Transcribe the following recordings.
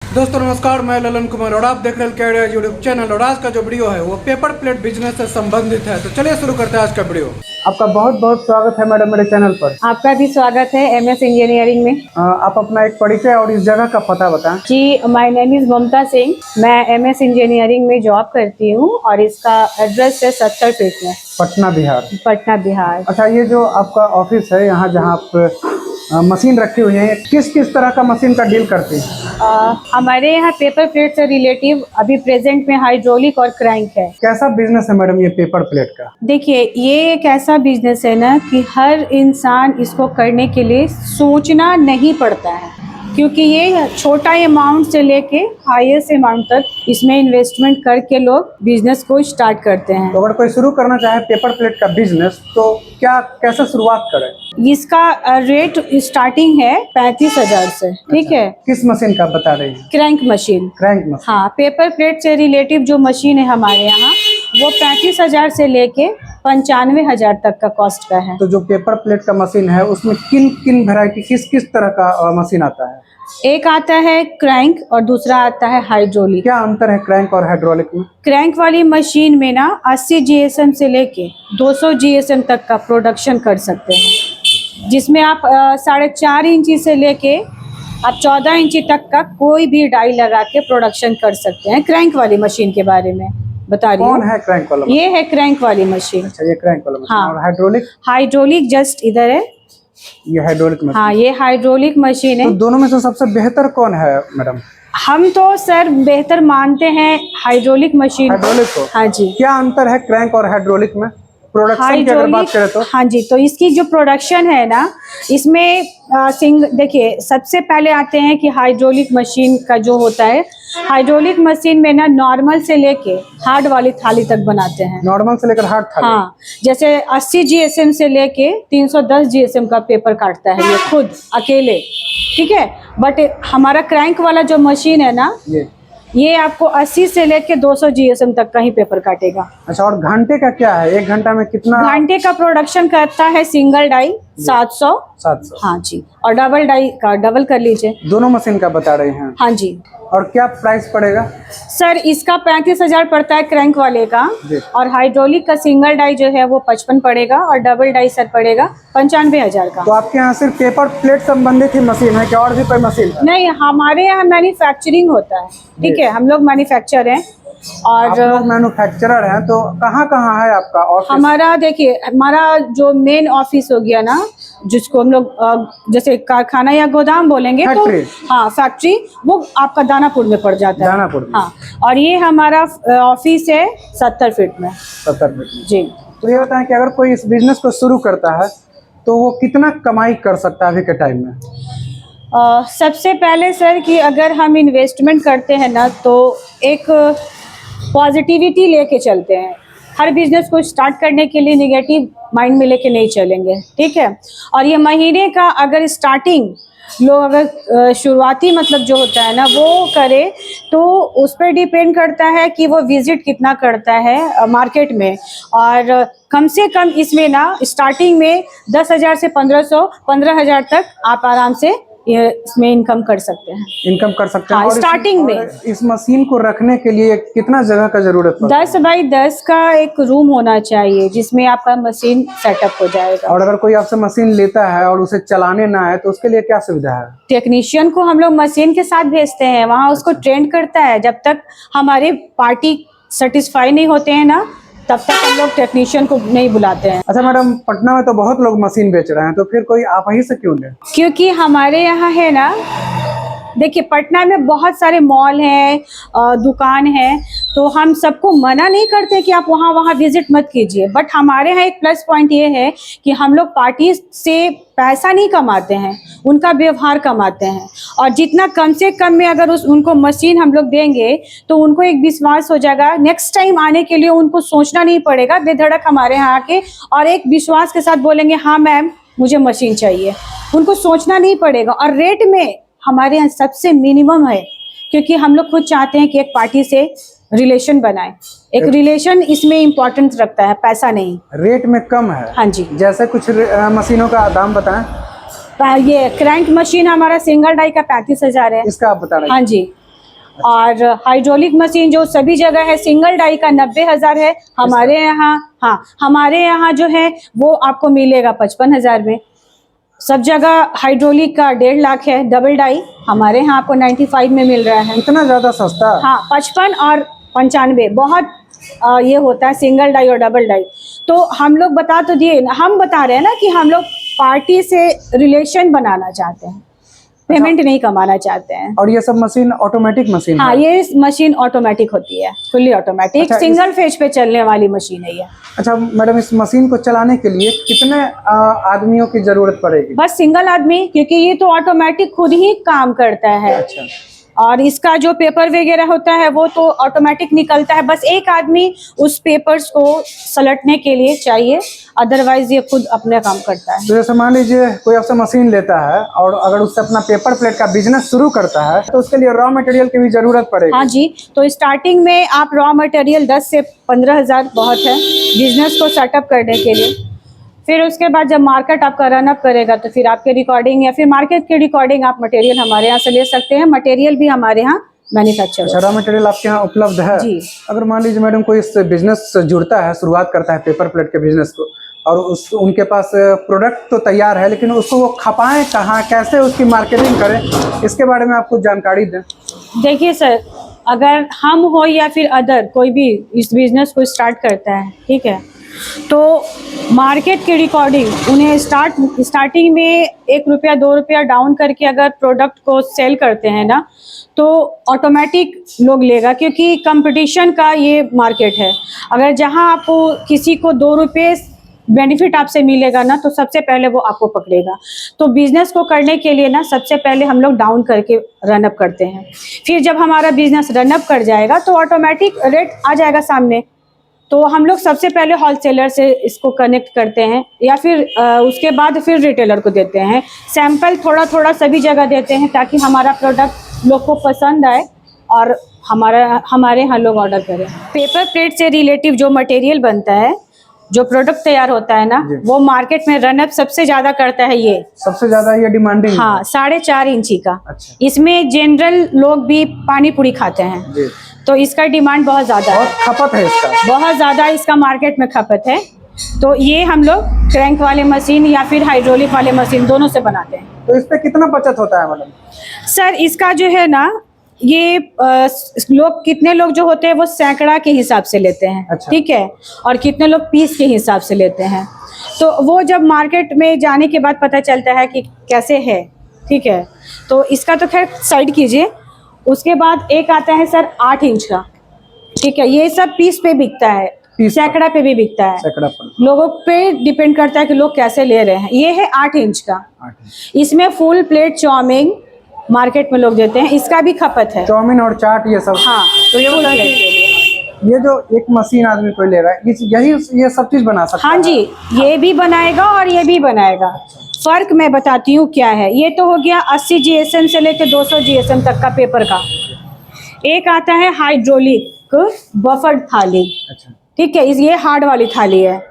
दोस्तों नमस्कार, मैं ललन कुमार और आप देख रहे हैं कैरियर यूट्यूब चैनल। और आज का जो वीडियो है वो पेपर प्लेट बिजनेस से संबंधित है। तो चलिए शुरू करते हैं आज का वीडियो। आपका बहुत बहुत स्वागत है मैडम मेरे चैनल पर। आपका भी स्वागत है एमएस इंजीनियरिंग में। आप अपना एक परिचय और इस जगह का पता बताएं। जी, माय नेम इज ममता सिंह। मैं एमएस इंजीनियरिंग में जॉब करती हूँ और इसका एड्रेस है 70 फीट में, पटना बिहार। पटना बिहार। अच्छा, ये जो आपका ऑफिस है यहाँ जहाँ आप मशीन रखी हुई है, किस किस तरह का मशीन का डील करती हैं? हमारे यहाँ पेपर प्लेट से रिलेटिव अभी प्रेजेंट में हाइड्रोलिक और क्रैंक है। कैसा बिजनेस है मैडम ये पेपर प्लेट का? देखिए, ये एक ऐसा बिजनेस है ना कि हर इंसान इसको करने के लिए सोचना नहीं पड़ता है, क्योंकि ये छोटा अमाउंट से लेके हाईएस्ट अमाउंट तक इसमें इन्वेस्टमेंट करके लोग बिजनेस को स्टार्ट करते हैं। तो अगर कोई शुरू करना चाहे पेपर प्लेट का बिजनेस तो क्या कैसे शुरुआत करें? इसका रेट स्टार्टिंग है 35,000 से। ठीक है। किस मशीन का बता रही हैं? Crank machine. Crank machine. हाँ, पेपर प्लेट से रिलेटिव जो मशीन है हमारे यहाँ वो 35,000 से लेके 95,000 तक का कॉस्ट का है। तो जो पेपर प्लेट का मशीन है उसमें किन किन वैरायटी किस किस तरह का मशीन आता है? एक आता है क्रैंक और दूसरा आता है हाइड्रोलिक। क्या अंतर है क्रैंक और हाइड्रोलिक में? क्रैंक वाली मशीन में ना 80 GSM से लेके 200 GSM तक का प्रोडक्शन कर सकते हैं, जिसमें आप 4.5 इंची से लेके आप 14 इंची तक का कोई भी डाई लगा के प्रोडक्शन कर सकते हैं। क्रैंक वाली मशीन के बारे में बता रही हूँ। कौन है क्रैंक वाला? ये है क्रैंक वाली मशीन। अच्छा, ये क्रैंक वाला मशीन। हाँ। और हाइड्रोलिक? हाइड्रोलिक जस्ट इधर है। ये हाइड्रोलिक मशीन। हाँ, ये हाइड्रोलिक मशीन है। तो दोनों में से सबसे बेहतर कौन है मैडम? हम तो सर बेहतर मानते हैं हाइड्रोलिक मशीन। हाइड्रोलिक को? हाँ जी। क्या अंतर है क्रैंक और हाइड्रोलिक में प्रोडक्शन की अगर बात करें तो? हाँ जी, तो इसकी जो प्रोडक्शन है ना, इसमें देखिए, सबसे पहले आते हैं कि हाइड्रोलिक मशीन का जो होता है, हाइड्रोलिक मशीन में ना नॉर्मल से लेके हार्ड वाली थाली तक बनाते हैं। नॉर्मल से लेकर हार्ड थाली? हाँ, जैसे 80 GSM से लेके 310 GSM का पेपर काटता है ये खुद अकेले। ठीक है। बट हमारा क्रैंक वाला जो मशीन है ना, ये आपको 80 से लेके 200 GSM तक का ही पेपर काटेगा। अच्छा, और घंटे का क्या है? एक घंटा में कितना? घंटे का प्रोडक्शन करता है सिंगल डाई 700। हाँ जी। और डबल डाई का डबल कर लीजिए। दोनों मशीन का बता रहे हैं? हाँ जी। और क्या प्राइस पड़ेगा? सर, इसका 35,000 पड़ता है क्रैंक वाले का, और हाइड्रोलिक का सिंगल डाई जो है वो 55 पड़ेगा, और डबल डाई सर पड़ेगा 95,000 का। तो आपके यहाँ सिर्फ पेपर प्लेट संबंधित ही मशीन है क्या और भी कोई मशीन है? नहीं, हमारे यहाँ मैन्युफैक्चरिंग होता है। ठीक है, हम लोग मैन्युफैक्चर हैं। और मैन्युफैक्चरर हैं, तो कहाँ कहाँ है आपका ऑफिस? हमारा देखिए, हमारा जो मेन ऑफिस हो गया ना, जिसको हम लोग जैसे कारखाना या गोदाम बोलेंगे, तो हाँ फैक्ट्री, वो आपका दानापुर में पड़ जाता है। दानापुर में। हाँ, और ये हमारा ऑफिस है 70 फीट में। 70 फीट जी। तो ये बताएं कि अगर कोई इस बिजनेस को शुरू करता है तो वो कितना कमाई कर सकता है अभी के टाइम में? सबसे पहले सर कि अगर हम इन्वेस्टमेंट करते हैं ना, तो एक पॉजिटिविटी लेके चलते हैं। हर बिजनेस को स्टार्ट करने के लिए नेगेटिव माइंड में लेके नहीं चलेंगे। ठीक है। और ये महीने का अगर स्टार्टिंग लोग अगर शुरुआती मतलब जो होता है ना वो करे, तो उस पर डिपेंड करता है कि वो विजिट कितना करता है मार्केट में। और कम से कम इसमें ना स्टार्टिंग में 10,000 से 15,000 तक आप आराम से इसमें इनकम कर सकते हैं। इनकम कर सकते हैं। हाँ, और स्टार्टिंग में इस मशीन को रखने के लिए कितना जगह का जरूरत पड़ता है? 10 बाई 10 का एक रूम होना चाहिए, जिसमें आपका मशीन सेटअप हो जाएगा। और अगर कोई आपसे मशीन लेता है और उसे चलाने ना है तो उसके लिए क्या सुविधा है? टेक्नीशियन को हम लोग मशीन के साथ भेजते हैं, वहाँ उसको ट्रेन करता है। जब तक हमारे पार्टी सेटिस्फाई नहीं होते हैं ना, तब तक हम लोग टेक्नीशियन को नहीं बुलाते हैं। अच्छा मैडम, पटना में तो बहुत लोग मशीन बेच रहे हैं, तो फिर कोई आप ही से क्यों ले? क्योंकि हमारे यहाँ है ना, देखिए पटना में बहुत सारे मॉल हैं, दुकान है, तो हम सबको मना नहीं करते कि आप वहाँ विजिट मत कीजिए। बट हमारे यहाँ एक प्लस पॉइंट ये है कि हम लोग पार्टी से पैसा नहीं कमाते हैं, उनका व्यवहार कमाते हैं। और जितना कम से कम में अगर उनको मशीन हम लोग देंगे तो उनको एक विश्वास हो जाएगा। नेक्स्ट टाइम आने के लिए उनको सोचना नहीं पड़ेगा, बेधड़क हमारे यहाँ आके और एक विश्वास के साथ बोलेंगे हाँ मैम मुझे मशीन चाहिए। उनको सोचना नहीं पड़ेगा। और रेट में हमारे यहाँ सबसे मिनिमम है, क्योंकि हम लोग खुद चाहते हैं कि एक पार्टी से रिलेशन बनाए। एक रिलेशन इसमें इम्पोर्टेंस रखता है, पैसा नहीं। रेट में कम है? हाँ जी। जैसे कुछ मशीनों का दाम बताएं। ये क्रैंक मशीन हमारा सिंगल डाई का 35,000 है। इसका आप बता रहे हैं? हाँ जी। और हाइड्रोलिक मशीन जो सभी जगह है, सिंगल डाई का 90,000 है हमारे यहाँ। हाँ, हमारे यहाँ जो है वो आपको मिलेगा 55,000 में। सब जगह हाइड्रोलिक का 1.5 लाख है, डबल डाई हमारे यहाँ आपको 95 में मिल रहा है। इतना ज्यादा सस्ता? हाँ, 55 और 95 बहुत ये होता है सिंगल डाई और डबल डाई। तो हम लोग बता तो दिए, हम बता रहे हैं ना कि हम लोग पार्टी से रिलेशन बनाना चाहते हैं, पेमेंट नहीं कमाना चाहते हैं। और ये सब मशीन ऑटोमेटिक मशीन हाँ, है? ये मशीन ऑटोमेटिक होती है, फुल्ली ऑटोमेटिक। अच्छा, सिंगल फेज पे चलने वाली मशीन है ये। अच्छा मैडम, इस मशीन को चलाने के लिए कितने आदमियों की जरूरत पड़ेगी? बस सिंगल आदमी, क्योंकि ये तो ऑटोमेटिक खुद ही काम करता है। अच्छा। और इसका जो पेपर वगैरह होता है वो तो ऑटोमेटिक निकलता है, बस एक आदमी उस पेपर्स को सलटने के लिए चाहिए, अदरवाइज ये खुद अपने काम करता है। तो जैसे मान लीजिए कोई आपसे मशीन लेता है और अगर उससे अपना पेपर प्लेट का बिजनेस शुरू करता है तो उसके लिए रॉ मटेरियल की भी जरूरत पड़ेगी? हाँ जी, तो स्टार्टिंग में आप रॉ मटेरियल 10 से 15,000 बहुत है बिजनेस को सेटअप करने के लिए। फिर उसके बाद जब मार्केट आपका रन अप करेगा तो फिर आपके रिकॉर्डिंग या फिर मार्केट के रिकॉर्डिंग आप मटेरियल हमारे यहाँ से ले सकते हैं। मटेरियल भी हमारे यहाँ मैन्युफैक्चर। अच्छा, रॉ मटेरियल आपके यहाँ उपलब्ध है? जी। अगर मान लीजिए मैडम कोई इस बिजनेस से जुड़ता है, शुरुआत करता है पेपर प्लेट के बिजनेस को, और उनके पास प्रोडक्ट तो तैयार है लेकिन उसको वो खपाएं कहाँ, कैसे उसकी मार्केटिंग करें, इसके बारे में आप कुछ जानकारी दें। देखिए सर, अगर हम हो या फिर अदर कोई भी इस बिजनेस को स्टार्ट करता है, ठीक है, तो मार्केट की रिकॉर्डिंग उन्हें स्टार्टिंग में 1 रुपया 2 रुपया डाउन करके अगर प्रोडक्ट को सेल करते हैं ना तो ऑटोमेटिक लोग लेगा, क्योंकि कंपटीशन का ये मार्केट है। अगर जहां आपको किसी को 2 रुपये बेनिफिट आपसे मिलेगा ना तो सबसे पहले वो आपको पकड़ेगा। तो बिजनेस को करने के लिए ना सबसे पहले हम लोग डाउन करके रन अप करते हैं। फिर जब हमारा बिजनेस रन अप कर जाएगा तो ऑटोमेटिक रेट आ जाएगा सामने। तो हम लोग सबसे पहले होलसेलर से इसको कनेक्ट करते हैं या फिर उसके बाद फिर रिटेलर को देते हैं। सैंपल थोड़ा थोड़ा सभी जगह देते हैं ताकि हमारा प्रोडक्ट लोग को पसंद आए और हमारे यहाँ लोग ऑर्डर करें। पेपर प्लेट से रिलेटिव जो मटेरियल बनता है, जो प्रोडक्ट तैयार होता है ना, वो मार्केट में रन अप सबसे ज्यादा करता है। ये सबसे ज्यादा ये डिमांडिंग? हाँ, 4.5 इंची का। अच्छा। इसमें जनरल लोग भी पानी पूरी खाते हैं जी। तो इसका डिमांड बहुत ज्यादा है, खपत है इसका, बहुत ज्यादा इसका मार्केट में खपत है। तो ये हम लोग क्रैंक वाले मशीन या फिर हाइड्रोलिक वाले मशीन दोनों से बनाते हैं। तो इस पे कितना बचत होता है मैडम? सर, इसका जो है ना, ये लोग कितने लोग जो होते हैं वो सैकड़ा के हिसाब से लेते हैं। अच्छा। ठीक है, और कितने लोग पीस के हिसाब से लेते हैं। तो वो जब मार्केट में जाने के बाद पता चलता है कि कैसे है। ठीक है, तो इसका तो खैर साइड कीजिए। उसके बाद एक आता है सर 8 इंच का। ठीक है, ये सब पीस पे बिकता है, सैकड़ा पे भी बिकता है, सैकड़ा पर। लोगों पे डिपेंड करता है कि लोग कैसे ले रहे हैं। ये है 8 इंच का। इसमें फुल प्लेट चाउमीन मार्केट में लोग देते हैं, इसका भी खपत है। चाउमीन और चाट ये सब? हाँ, तो ये बताइए ये जो एक मशीन आदमी कोई ले रहा है, यही ये सब चीज बना सकता है? हाँ जी, ये भी बनाएगा और ये भी बनाएगा। फर्क मैं बताती हूँ क्या है। ये तो हो गया 80 GSM से लेकर 200 GSM तक का पेपर का। एक आता है हाइड्रोलिक बफर थाली। अच्छा। ठीक है, ये हार्ड वाली थाली है।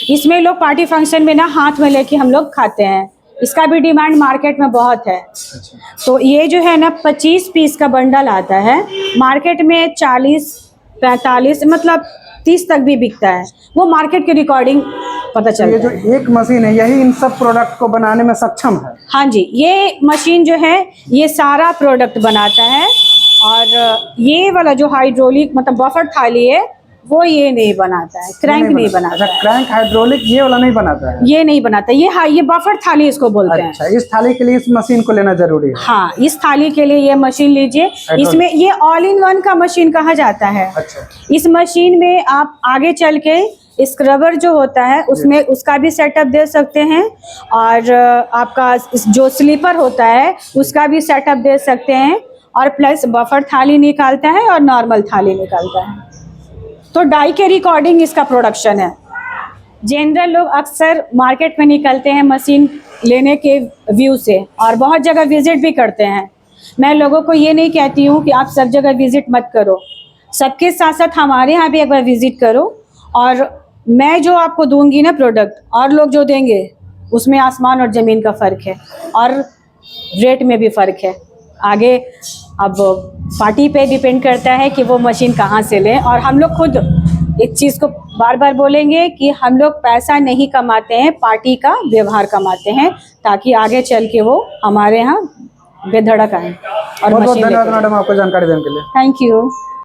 इसमें लोग पार्टी फंक्शन में ना हाथ में लेके हम लोग खाते हैं। इसका भी डिमांड मार्केट में बहुत है। अच्छा। तो ये जो है ना 25 पीस का बंडल आता है, मार्केट में 40, 45 मतलब 30 तक भी बिकता है। वो मार्केट की रिकॉर्डिंग पता चलता है। ये जो एक मशीन है यही इन सब प्रोडक्ट को बनाने में सक्षम है? हाँ जी, ये मशीन जो है ये सारा प्रोडक्ट बनाता है। और ये वाला जो हाइड्रोलिक मतलब बफर थाली है वो ये नहीं बनाता है, क्रैंक नहीं बनाता है। क्रैंक हाइड्रोलिक ये वाला नहीं बनाता है? ये नहीं बनाता, ये बफर थाली इसको बोलते हैं। अच्छा, इस थाली के लिए इस मशीन को लेना जरूरी है? हाँ, इस थाली के लिए ये मशीन लीजिए। इसमें ये ऑल इन वन का मशीन कहा जाता है। अच्छा। इस मशीन में आप आगे चल के स्क्रबर जो होता है उसमें उसका भी सेटअप दे सकते हैं, और आपका जो स्लीपर होता है उसका भी सेटअप दे सकते हैं, और प्लस बफर थाली निकालता है और नॉर्मल थाली निकालता है। तो डाई के रिकॉर्डिंग इसका प्रोडक्शन है। जनरल लोग अक्सर मार्केट में निकलते हैं मशीन लेने के व्यू से, और बहुत जगह विजिट भी करते हैं। मैं लोगों को ये नहीं कहती हूँ कि आप सब जगह विजिट मत करो, सबके साथ साथ हमारे यहाँ भी एक बार विजिट करो। और मैं जो आपको दूंगी ना प्रोडक्ट और लोग जो देंगे उसमें आसमान और ज़मीन का फ़र्क है, और रेट में भी फ़र्क है। आगे अब पार्टी पे डिपेंड करता है कि वो मशीन कहाँ से लें। और हम लोग खुद एक चीज़ को बार बार बोलेंगे कि हम लोग पैसा नहीं कमाते हैं, पार्टी का व्यवहार कमाते हैं, ताकि आगे चल के वो हमारे यहाँ बेधड़क आए और बहुत बहुत मशीन धन्यवाद लेके मैडम आपको जानकारी देने के लिए। Thank you.